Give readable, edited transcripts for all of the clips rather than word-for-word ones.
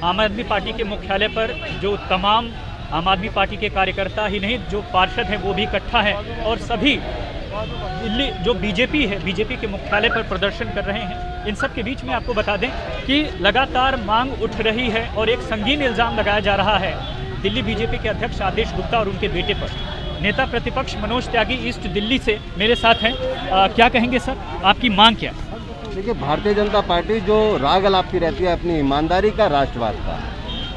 आम आदमी पार्टी के मुख्यालय पर जो तमाम आम आदमी पार्टी के कार्यकर्ता ही नहीं, जो पार्षद हैं वो भी इकट्ठा हैं और सभी दिल्ली जो बीजेपी है, बीजेपी के मुख्यालय पर प्रदर्शन कर रहे हैं। इन सब के बीच में आपको बता दें कि लगातार मांग उठ रही है और एक संगीन इल्ज़ाम लगाया जा रहा है दिल्ली बीजेपी के अध्यक्ष आदेश गुप्ता और उनके बेटे पर। नेता प्रतिपक्ष मनोज त्यागी ईस्ट दिल्ली से मेरे साथ हैं। क्या कहेंगे सर, आपकी मांग क्या है? देखिए, भारतीय जनता पार्टी जो राग अलापती रहती है अपनी ईमानदारी का, राष्ट्रवाद का,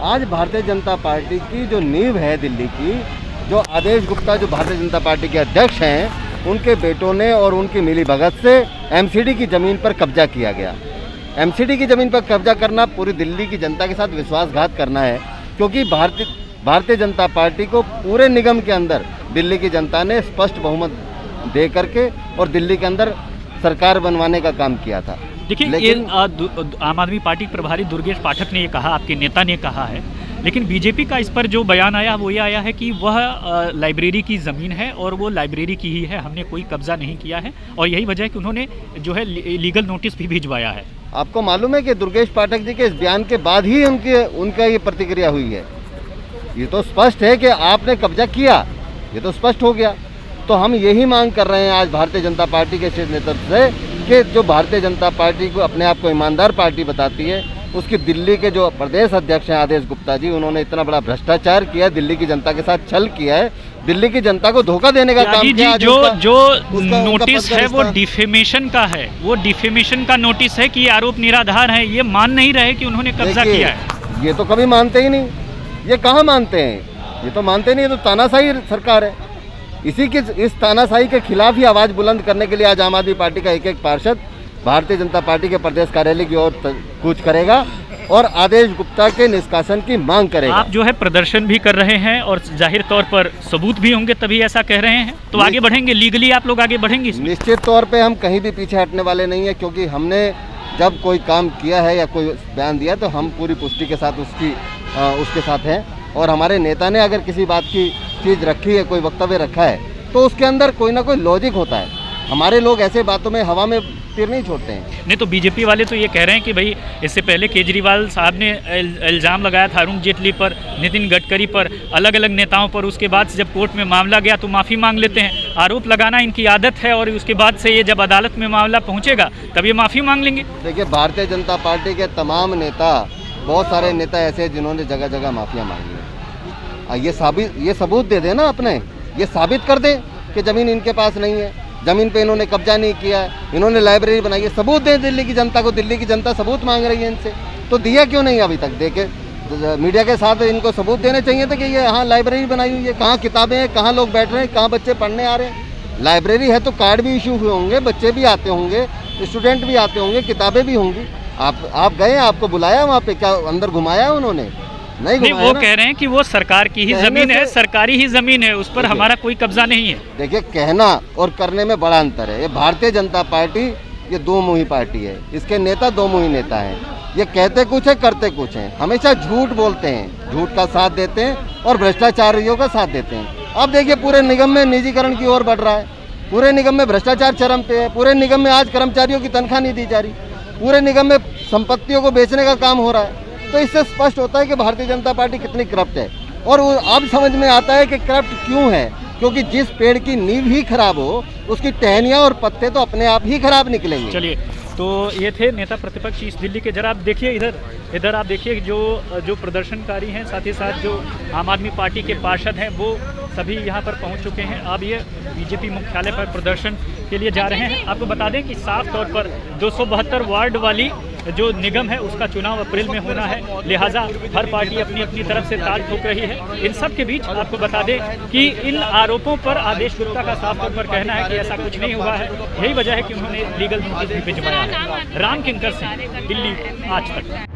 आज भारतीय जनता पार्टी की जो नींव है दिल्ली की, जो आदेश गुप्ता जो भारतीय जनता पार्टी के अध्यक्ष हैं, उनके बेटों ने और उनकी मिलीभगत से एमसीडी की ज़मीन पर कब्जा किया गया। एमसीडी की ज़मीन पर कब्जा करना पूरी दिल्ली की जनता के साथ विश्वासघात करना है, क्योंकि भारतीय जनता पार्टी को पूरे निगम के अंदर दिल्ली की जनता ने स्पष्ट बहुमत दे करके और दिल्ली के अंदर सरकार बनवाने का काम किया था। देखिए, लेकिन आम आदमी पार्टी प्रभारी दुर्गेश पाठक ने ये कहा, आपके नेता ने कहा है, लेकिन बीजेपी का इस पर जो बयान आया वो ये आया है कि वह लाइब्रेरी की ज़मीन है और वो लाइब्रेरी की ही है, हमने कोई कब्जा नहीं किया है और यही वजह है कि उन्होंने जो है लीगल नोटिस भी भिजवाया है। आपको मालूम है कि दुर्गेश पाठक जी के इस बयान के बाद ही उनका ये प्रतिक्रिया हुई है। ये तो स्पष्ट है कि आपने कब्जा किया, ये तो स्पष्ट हो गया। तो हम यही मांग कर रहे हैं आज भारतीय जनता पार्टी के शीर्ष नेतृत्व से कि जो भारतीय जनता पार्टी को अपने आप को ईमानदार पार्टी बताती है, उसकी दिल्ली के जो प्रदेश अध्यक्ष हैं आदेश गुप्ता जी, उन्होंने इतना बड़ा भ्रष्टाचार किया, दिल्ली की जनता के साथ छल किया है, दिल्ली की जनता को धोखा देने का काम किया। जो नोटिस है वो डिफेमेशन का है, वो डिफेमेशन का नोटिस है कि ये आरोप निराधार है, ये मान नहीं रहे कि उन्होंने कब्जा किया है। ये तो कभी मानते ही नहीं, ये कहाँ मानते हैं, ये तो मानते नहीं, ये तो तानाशाही सरकार है। इस तानाशाही के खिलाफ ही आवाज़ बुलंद करने के लिए आज आम आदमी पार्टी का एक पार्षद भारतीय जनता पार्टी के प्रदेश कार्यालय की ओर कूच करेगा और आदेश गुप्ता के निष्कासन की मांग करेगा। आप जो है प्रदर्शन भी कर रहे हैं और जाहिर तौर पर सबूत भी होंगे तभी ऐसा कह रहे हैं, तो आगे बढ़ेंगे, लीगली आप लोग आगे बढ़ेंगे? निश्चित तौर पे हम कहीं भी पीछे हटने वाले नहीं है, क्योंकि हमने जब कोई काम किया है या कोई बयान दिया तो हम पूरी पुष्टि के साथ उसके साथ हैं। और हमारे नेता ने अगर किसी बात की चीज़ रखी है, कोई वक्तव्य रखा है, तो उसके अंदर कोई ना कोई लॉजिक होता है। हमारे लोग ऐसे बातों में हवा में तीर नहीं छोड़ते हैं। नहीं तो बीजेपी वाले तो ये कह रहे हैं कि भाई इससे पहले केजरीवाल साहब ने इल्ज़ाम लगाया था अरुण जेटली पर, नितिन गडकरी पर, अलग अलग नेताओं पर, उसके बाद से जब कोर्ट में मामला गया तो माफ़ी मांग लेते हैं। आरोप लगाना इनकी आदत है और उसके बाद से ये जब अदालत में मामला पहुँचेगा तब ये माफ़ी मांग लेंगे। देखिए, भारतीय जनता पार्टी के तमाम नेता, बहुत सारे नेता ऐसे हैं जिन्होंने जगह जगह माफिया मांगी है। ये सबूत दे देना, अपने ये साबित कर दें कि ज़मीन इनके पास नहीं है, ज़मीन पे इन्होंने कब्जा नहीं किया है, इन्होंने लाइब्रेरी बनाई है। सबूत दें दिल्ली की जनता को, दिल्ली की जनता सबूत मांग रही है इनसे, तो दिया क्यों नहीं अभी तक? देखे मीडिया के साथ इनको सबूत देने चाहिए थे कि ये यहाँ लाइब्रेरी बनाई हुई है, कहाँ किताबें हैं, कहाँ लोग बैठ रहे हैं, कहाँ बच्चे पढ़ने आ रहे हैं। लाइब्रेरी है तो कार्ड भी इशू हुए होंगे, बच्चे भी आते होंगे, स्टूडेंट भी आते होंगे, किताबें भी होंगी। आप गए, आपको बुलाया वहाँ पे, क्या अंदर घुमाया उन्होंने? नहीं, वो कह रहे हैं कि वो सरकार की ही ज़मीन है, सरकारी ही ज़मीन है, उस पर हमारा कोई कब्जा नहीं है। देखिए, कहना और करने में बड़ा अंतर है। ये भारतीय जनता पार्टी ये दो मुही पार्टी है, इसके नेता दो मुही नेता हैं। ये कहते कुछ है, करते कुछ हैं, हमेशा झूठ बोलते हैं, झूठ का साथ देते हैं और भ्रष्टाचारियों का साथ देते हैं। अब देखिए, पूरे निगम में निजीकरण की ओर बढ़ रहा है, पूरे निगम में भ्रष्टाचार चरम पे है, पूरे निगम में आज कर्मचारियों की तनख्वाह नहीं दी जा रही, पूरे निगम में संपत्तियों को बेचने का काम हो रहा है। तो इससे स्पष्ट होता है कि भारतीय जनता पार्टी कितनी करप्ट है। और अब समझ में आता है कि करप्ट क्यों है, क्योंकि जिस पेड़ की नींव ही खराब हो उसकी टहनियाँ और पत्ते तो अपने आप ही खराब निकलेंगे। चलिए, तो ये थे नेता प्रतिपक्ष ईस्ट दिल्ली के। जरा आप देखिए इधर आप देखिए जो प्रदर्शनकारी हैं, साथ ही साथ जो आम आदमी पार्टी के पार्षद हैं वो सभी यहाँ पर पहुँच चुके हैं। अब ये बीजेपी मुख्यालय पर प्रदर्शन के लिए जा रहे हैं। आपको बता दें कि साफ तौर पर 272 वार्ड वाली जो निगम है उसका चुनाव अप्रैल में होना है, लिहाजा हर पार्टी अपनी अपनी तरफ से ताल ठोक रही है। इन सब के बीच आपको बता दें कि इन आरोपों पर आदेश गुप्ता का साफ तौर पर कहना है कि ऐसा कुछ नहीं हुआ है। यही वजह है कि उन्होंने लीगल नोटिस भी भिजवाया है। राम किंकर सिंह, दिल्ली आज तक।